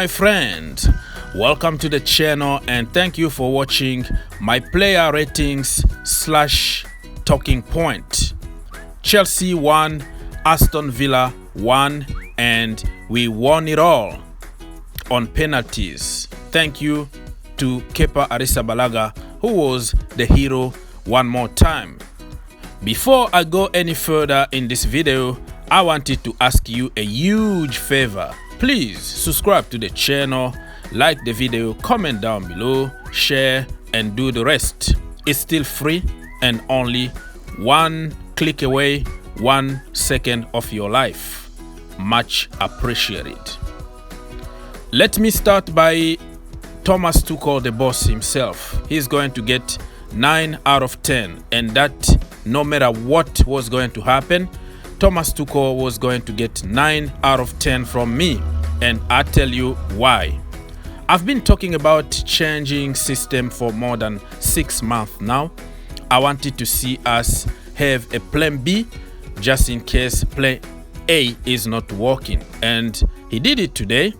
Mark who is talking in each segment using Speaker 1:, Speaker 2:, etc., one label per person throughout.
Speaker 1: my friend, welcome to the channel and thank you for watching my player ratings / talking point. Chelsea won, Aston Villa won, and we won it all on penalties. Thank you to Kepa Arrizabalaga, who was the hero one more time. Before I go any further in this video, I wanted to ask you a huge favor. Please subscribe to the channel, like the video, comment down below, share and do the rest. It's still free and only one click away, 1 second of your life. Much appreciated. Let me start by Thomas Tuchel, the boss himself. He's going to get 9 out of 10, and that no matter what was going to happen, Thomas Tuchel was going to get 9 out of 10 from me, and I'll tell you why. I've been talking about changing system for more than 6 months now. I wanted to see us have a plan B just in case plan A is not working, and he did it today.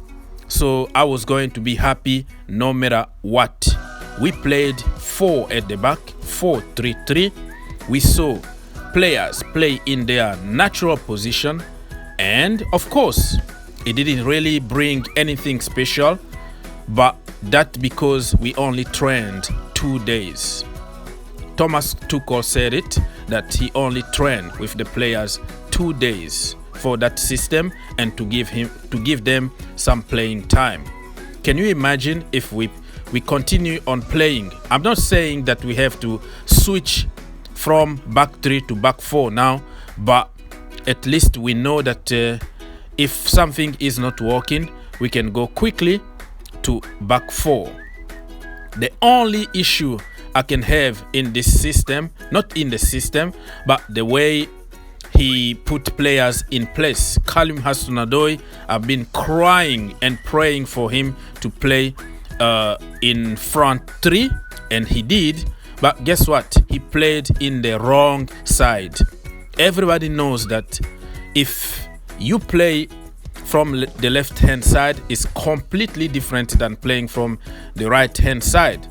Speaker 1: So I was going to be happy no matter what. We played 4 at the back, 4-3-3. We saw players play in their natural position, and of course it didn't really bring anything special, but that because we only trained 2 days. Thomas Tuchel said it, that he only trained with the players 2 days for that system and to give them some playing time. Can you imagine if we continue on playing? I'm not saying that we have to switch from back 3 to back 4 now, but at least we know that if something is not working, we can go quickly to back 4. The only issue I can have in this system, not in the system, but the way he put players in place. Callum Hudson-Odoi, I've been crying and praying for him to play in front 3, and he did. But guess what? He played in the wrong side. Everybody knows that if you play from the left hand side, it's completely different than playing from the right hand side.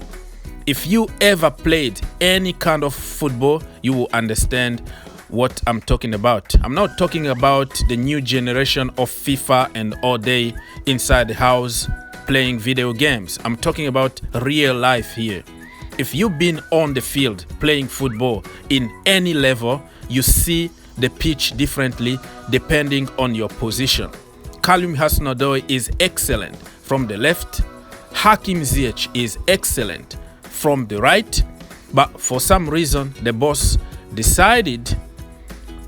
Speaker 1: If you ever played any kind of football, you will understand what I'm talking about. I'm not talking about the new generation of FIFA and all day inside the house playing video games. I'm talking about real life here. If you've been on the field playing football in any level, you see the pitch differently depending on your position. Callum Hudson-Odoi is excellent from the left. Hakim Ziyech is excellent from the right. But for some reason, the boss decided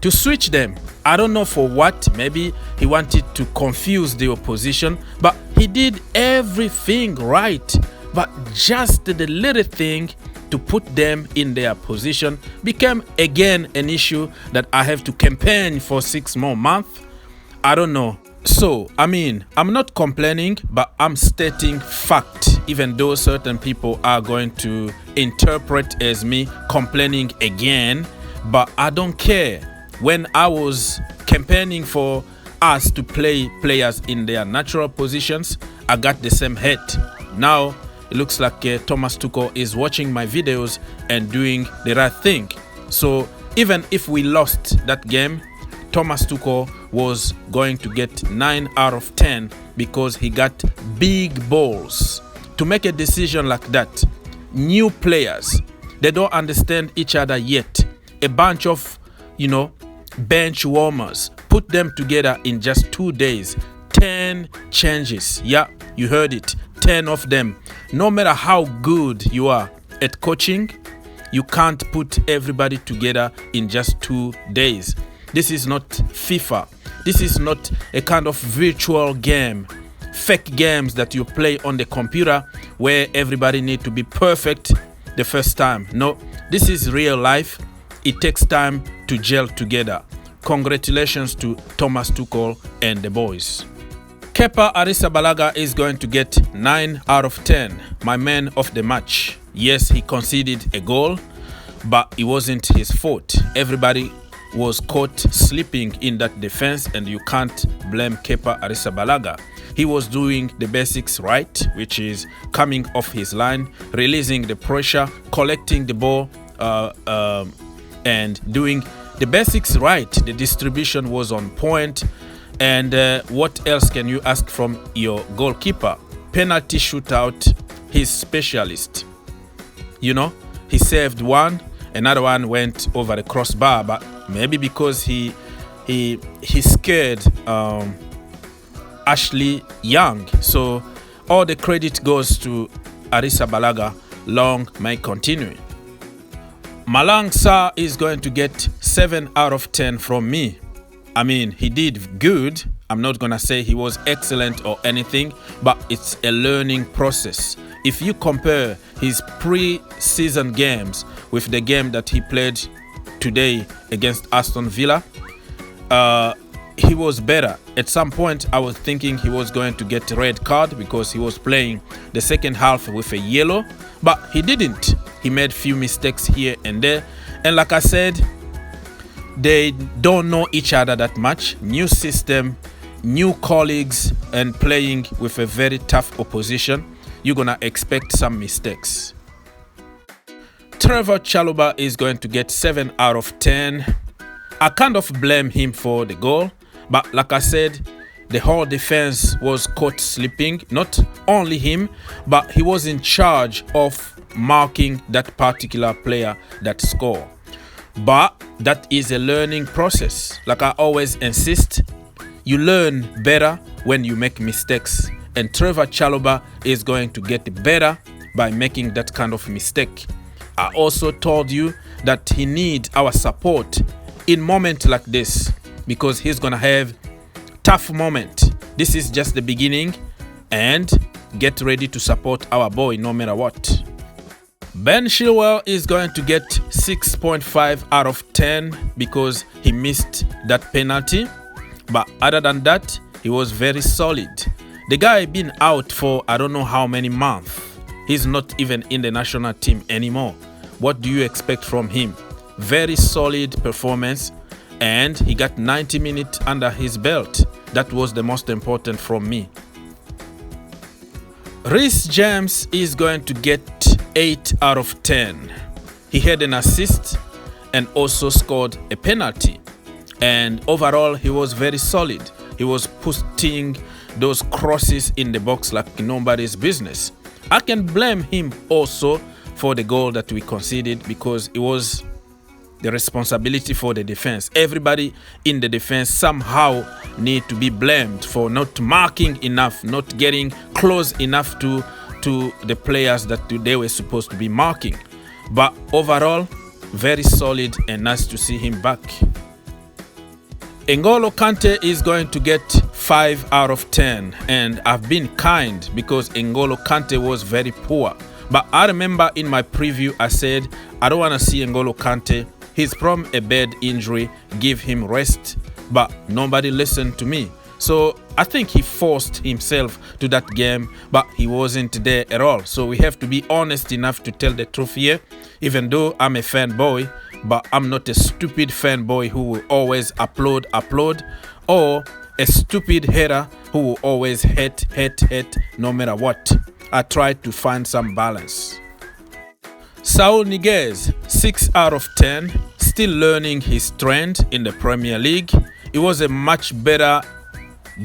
Speaker 1: to switch them. I don't know for what. Maybe he wanted to confuse the opposition, but he did everything right. But just the little thing to put them in their position became again an issue that I have to campaign for 6 more months. I don't know. So, I mean, I'm not complaining, but I'm stating fact, even though certain people are going to interpret as me complaining again, but I don't care. When I was campaigning for us to play players in their natural positions, I got the same hate. Now, it looks like Thomas Tuchel is watching my videos and doing the right thing. So even if we lost that game, Thomas Tuchel was going to get 9 out of 10 because he got big balls to make a decision like that. New players, they don't understand each other yet. A bunch of, bench warmers, put them together in just 2 days. 10 changes. Yeah, you heard it. 10 of them. No matter how good you are at coaching, you can't put everybody together in just 2 days. This is not FIFA. This is not a kind of virtual game, fake games that you play on the computer where everybody needs to be perfect the first time. No, this is real life. It takes time to gel together. Congratulations to Thomas Tuchel and the boys. Kepa Arrizabalaga is going to get 9 out of 10, my man of the match. Yes, he conceded a goal, but it wasn't his fault. Everybody was caught sleeping in that defense, and you can't blame Kepa Arrizabalaga. He was doing the basics right, which is coming off his line, releasing the pressure, collecting the ball, and doing the basics right. The distribution was on point. And what else can you ask from your goalkeeper? Penalty shootout, his specialist. You know, he saved one, another one went over the crossbar, but maybe because he scared Ashley Young. So all the credit goes to Arrizabalaga. Long may continue. Malang Sarr is going to get 7 out of 10 from me. I mean, he did good. I'm not going to say he was excellent or anything, but it's a learning process. If you compare his pre-season games with the game that he played today against Aston Villa, he was better. At some point, I was thinking he was going to get a red card because he was playing the second half with a yellow, but he didn't. He made few mistakes here and there. And like I said, they don't know each other that much. New system, new colleagues, and playing with a very tough opposition. You're going to expect some mistakes. Trevor Chalobah is going to get 7 out of 10. I kind of blame him for the goal, but like I said, the whole defense was caught sleeping. Not only him, but he was in charge of marking that particular player that scored. But that is a learning process. Like I always insist, you learn better when you make mistakes. And Trevor Chalobah is going to get better by making that kind of mistake. I also told you that he needs our support in moments like this, because he's going to have tough moment. This is just the beginning, and get ready to support our boy no matter what. Ben Chilwell is going to get 6.5 out of 10 because he missed that penalty. But other than that, he was very solid. The guy been out for I don't know how many months. He's not even in the national team anymore. What do you expect from him? Very solid performance, and he got 90 minutes under his belt. That was the most important from me. Reece James is going to get 8 out of 10. He had an assist and also scored a penalty. And overall, he was very solid. He was putting those crosses in the box like nobody's business. I can blame him also for the goal that we conceded, because it was the responsibility for the defense. Everybody in the defense somehow need to be blamed for not marking enough, not getting close enough to the players that they were supposed to be marking. But overall, very solid and nice to see him back. N'Golo Kante is going to get 5 out of 10, and I've been kind because N'Golo Kante was very poor. But I remember in my preview I said I don't want to see N'Golo Kante. He's from a bad injury, give him rest. But nobody listened to me. So I think he forced himself to that game, but he wasn't there at all. So we have to be honest enough to tell the truth here. Even though I'm a fanboy, but I'm not a stupid fanboy who will always upload, or a stupid hater who will always hate no matter what. I try to find some balance. Saul Niguez, 6 out of 10, still learning his strength in the Premier League. It was a much better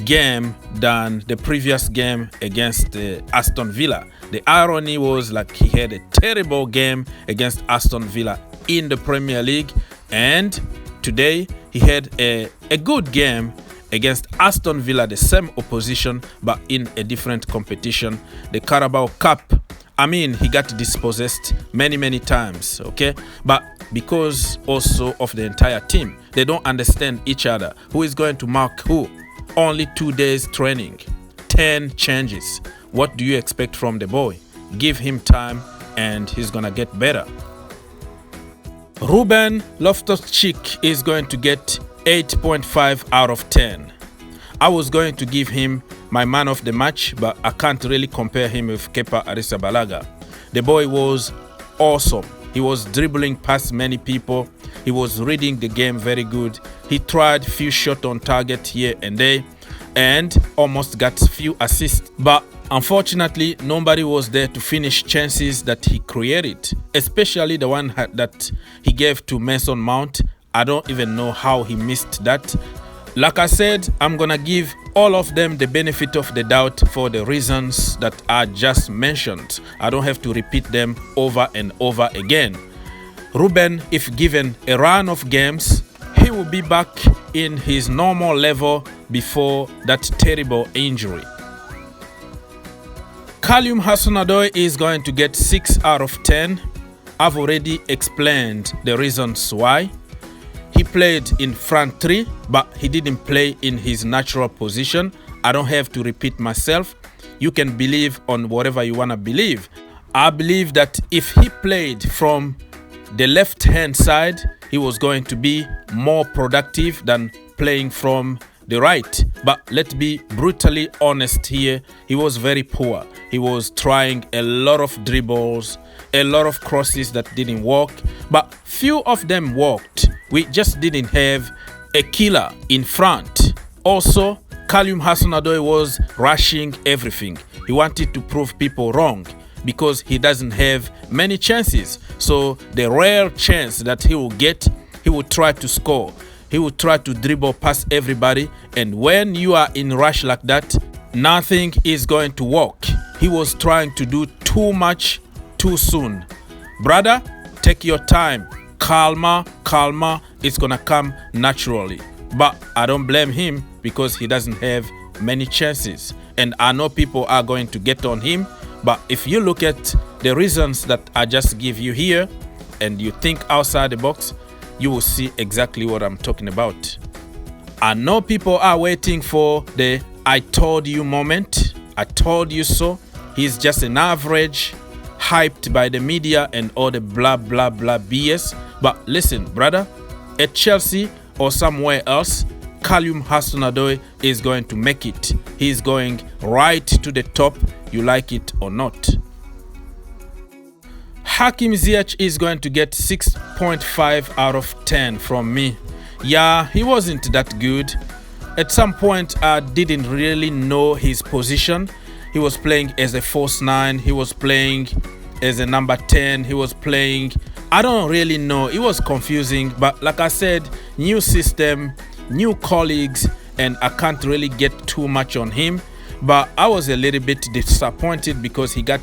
Speaker 1: game than the previous game against Aston Villa. The irony was like he had a terrible game against Aston Villa in the Premier League, and today he had a good game against Aston Villa, the same opposition but in a different competition, the Carabao Cup. I mean, he got dispossessed many times, okay? But because also of the entire team, they don't understand each other. Who is going to mark who? Only 2 days training, 10 changes. What do you expect from the boy? Give him time and he's gonna get better. Ruben Loftus-Cheek is going to get 8.5 out of 10. I was going to give him my man of the match, but I can't really compare him with Kepa Arrizabalaga. The boy was awesome. He was dribbling past many people. He was reading the game very good. He tried few shots on target here and there. and almost got few assists. But unfortunately, nobody was there to finish chances that he created, especially the one that he gave to Mason Mount. I don't even know how he missed that. Like I said, I'm gonna give all of them the benefit of the doubt for the reasons that I just mentioned. I don't have to repeat them over and over again. Ruben, if given a run of games, he will be back in his normal level before that terrible injury. Craigo Hudson-Odoi is going to get 6 out of 10. I've already explained the reasons why. He played in front three, but he didn't play in his natural position. I don't have to repeat myself. You can believe on whatever you want to believe. I believe that if he played from the left-hand side, he was going to be more productive than playing from the right. But let's be brutally honest here. He was very poor. He was trying a lot of dribbles, a lot of crosses that didn't work, but few of them worked. We just didn't have a killer in front. Also, Craigo Hudson-Odoi was rushing everything. He wanted to prove people wrong because he doesn't have many chances. So the rare chance that he will get, he will try to score. He will try to dribble past everybody. And when you are in rush like that, nothing is going to work. He was trying to do too much too soon. Brother, take your time. Calma, it's gonna come naturally. But I don't blame him because he doesn't have many chances. And I know people are going to get on him. But if you look at the reasons that I just give you here and you think outside the box, you will see exactly what I'm talking about. I know people are waiting for the I told you moment. I told you so. He's just an average, hyped by the media and all the blah blah blah BS. But listen, brother, at Chelsea or somewhere else, Craigo Hudson-Odoi is going to make it. He's going right to the top, you like it or not. Hakim Ziyech is going to get 6.5 out of 10 from me. Yeah, he wasn't that good. At some point, I didn't really know his position. He was playing as a false 9. He was playing as a number 10. He was playing... I don't really know. It was confusing. But like I said, new system, new colleagues, and I can't really get too much on him. But I was a little bit disappointed because he got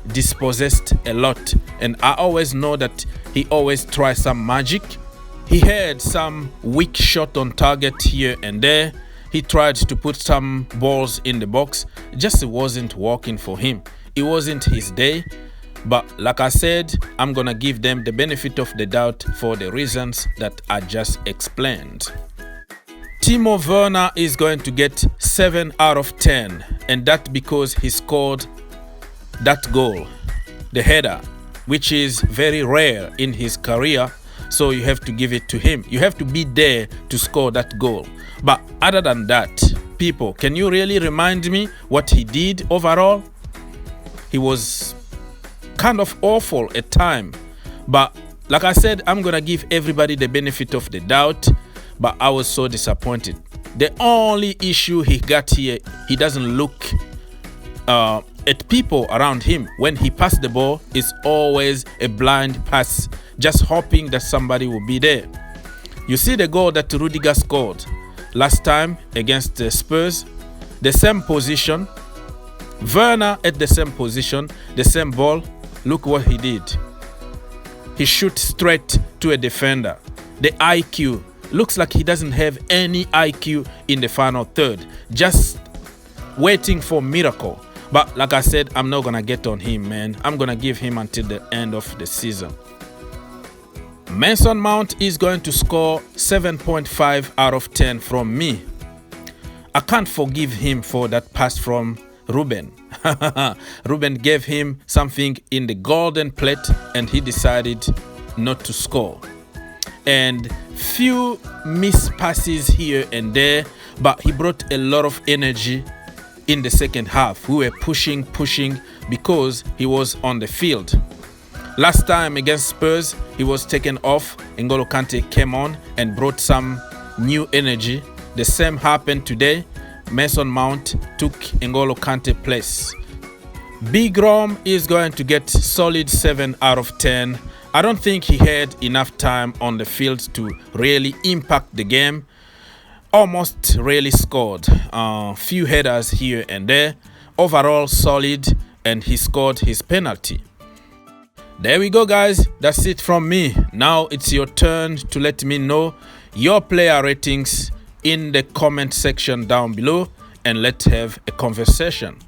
Speaker 1: dispossessed a lot. And I always know that he always tries some magic. He had some weak shot on target here and there. He tried to put some balls in the box. Just wasn't working for him. It wasn't his day. But like I said, I'm gonna give them the benefit of the doubt for the reasons that I just explained. Timo Werner is going to get 7 out of 10. And that because he scored that goal, the header, which is very rare in his career. So you have to give it to him. You have to be there to score that goal. But other than that, people, can you really remind me what he did overall? He was kind of awful at time. But like I said, I'm going to give everybody the benefit of the doubt. But I was so disappointed. The only issue he got here, he doesn't look at people around him. When he passed the ball, it's always a blind pass, just hoping that somebody will be there. You see the goal that Rudiger scored last time against the Spurs, the same position, Werner at the same position, the same ball. Look what he did. He shoots straight to a defender. The IQ looks like he doesn't have any IQ in the final third, just waiting for miracle. But like I said, I'm not gonna get on him, man. I'm gonna give him until the end of the season. Mason Mount is going to score 7.5 out of 10 from me. I can't forgive him for that pass from Ruben. Ruben gave him something in the golden plate and he decided not to score. And few missed passes here and there, but he brought a lot of energy in the second half. We were pushing because he was on the field. Last time against Spurs, he was taken off. N'Golo Kante came on and brought some new energy. The same happened today. Mason Mount took N'Golo Kante place. Big Rom is going to get solid 7 out of 10. I don't think he had enough time on the field to really impact the game. Almost really scored. Few headers here and there. Overall solid, and he scored his penalty. There we go, guys. That's it from me. Now it's your turn to let me know your player ratings in the comment section down below, and let's have a conversation.